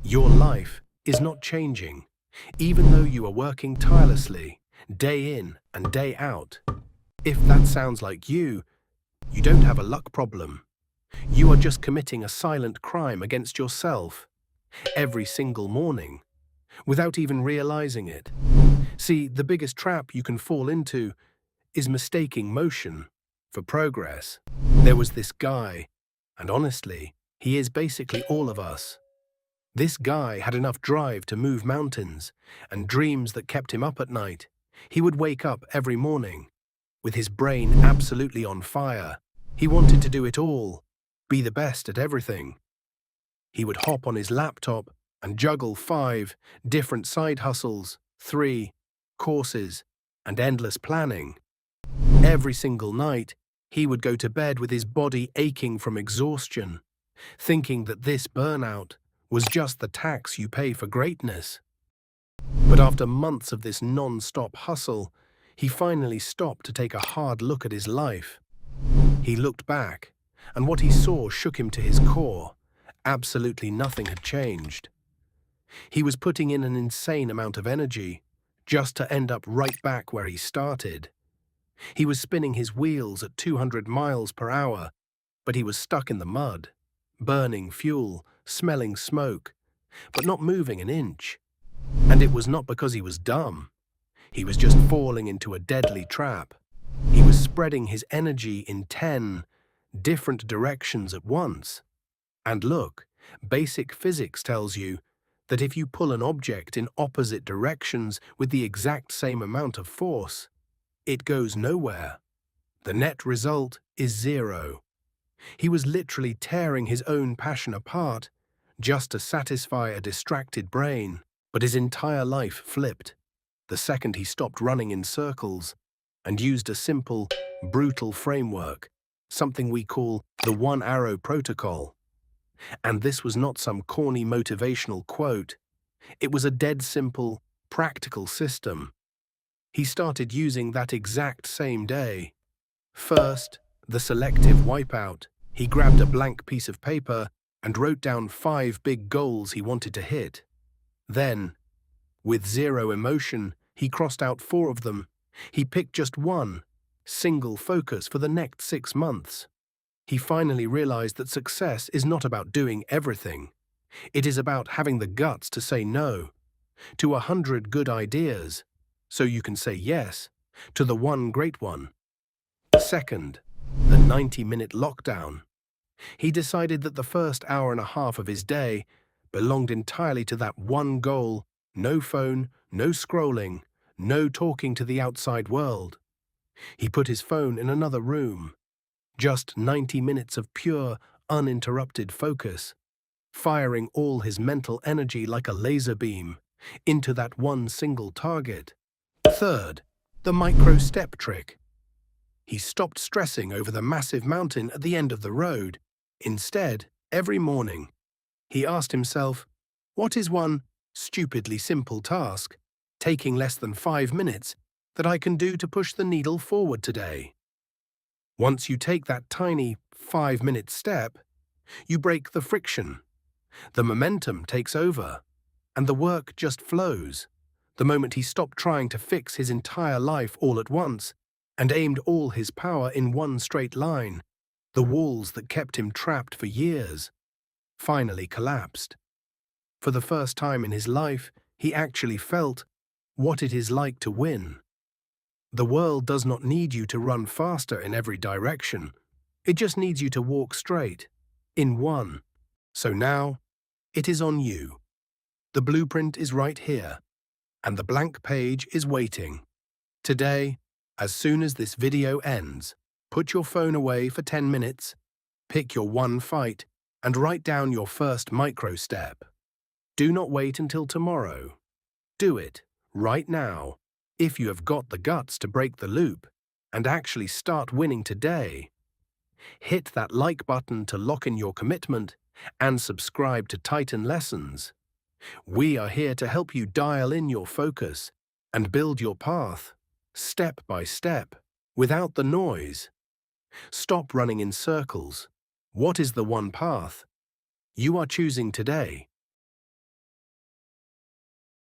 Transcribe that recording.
Your life is not changing, even though you are working tirelessly, day in and day out. If that sounds like you don't have a luck problem. You are just committing a silent crime against yourself every single morning, without even realizing it. See, the biggest trap you can fall into is mistaking motion for progress. There was this guy, and honestly, he is basically all of us. This guy had enough drive to move mountains and dreams that kept him up at night. He would wake up every morning with his brain absolutely on fire. He wanted to do it all, be the best at everything. He would hop on his laptop and juggle 5 different side hustles, 3 courses, and endless planning. Every single night, he would go to bed with his body aching from exhaustion, thinking that this burnout was just the tax you pay for greatness. But after months of this non-stop hustle, he finally stopped to take a hard look at his life. He looked back, and what he saw shook him to his core. Absolutely nothing had changed. He was putting in an insane amount of energy, just to end up right back where he started. He was spinning his wheels at 200 miles per hour, but he was stuck in the mud, burning fuel, smelling smoke, but not moving an inch. And it was not because he was dumb. He was just falling into a deadly trap. He was spreading his energy in 10 different directions at once. And look, basic physics tells you that if you pull an object in opposite directions with the exact same amount of force, it goes nowhere. The net result is 0. He was literally tearing his own passion apart just to satisfy a distracted brain, but his entire life flipped the second he stopped running in circles and used a simple, brutal framework, something we call the one-arrow protocol. And this was not some corny motivational quote. It was a dead simple, practical system. He started using that exact same day. First, the selective wipeout. He grabbed a blank piece of paper and wrote down 5 big goals he wanted to hit. Then, with 0 emotion, he crossed out 4 of them. He picked just one, single focus for the next 6 months. He finally realized that success is not about doing everything. It is about having the guts to say no to 100 good ideas, so you can say yes to the one great one. Second, the 90-minute lockdown. He decided that the first hour and a half of his day belonged entirely to that one goal: no phone, no scrolling, no talking to the outside world. He put his phone in another room. Just 90 minutes of pure, uninterrupted focus, firing all his mental energy like a laser beam into that one single target. Third, the micro-step trick. He stopped stressing over the massive mountain at the end of the road. Instead, every morning, he asked himself, what is one stupidly simple task, taking less than 5 minutes, that I can do to push the needle forward today? Once you take that tiny 5-minute step, you break the friction. The momentum takes over, and the work just flows. The moment he stopped trying to fix his entire life all at once and aimed all his power in one straight line, the walls that kept him trapped for years finally collapsed. For the first time in his life, he actually felt what it is like to win. The world does not need you to run faster in every direction. It just needs you to walk straight, in one. So now, it is on you. The blueprint is right here, and the blank page is waiting. Today, as soon as this video ends, put your phone away for 10 minutes, pick your one fight, and write down your first micro step. Do not wait until tomorrow. Do it right now, if you have got the guts to break the loop and actually start winning today. Hit that like button to lock in your commitment and subscribe to Titan Lessons. We are here to help you dial in your focus and build your path, step by step, without the noise. Stop running in circles. What is the one path you are choosing today?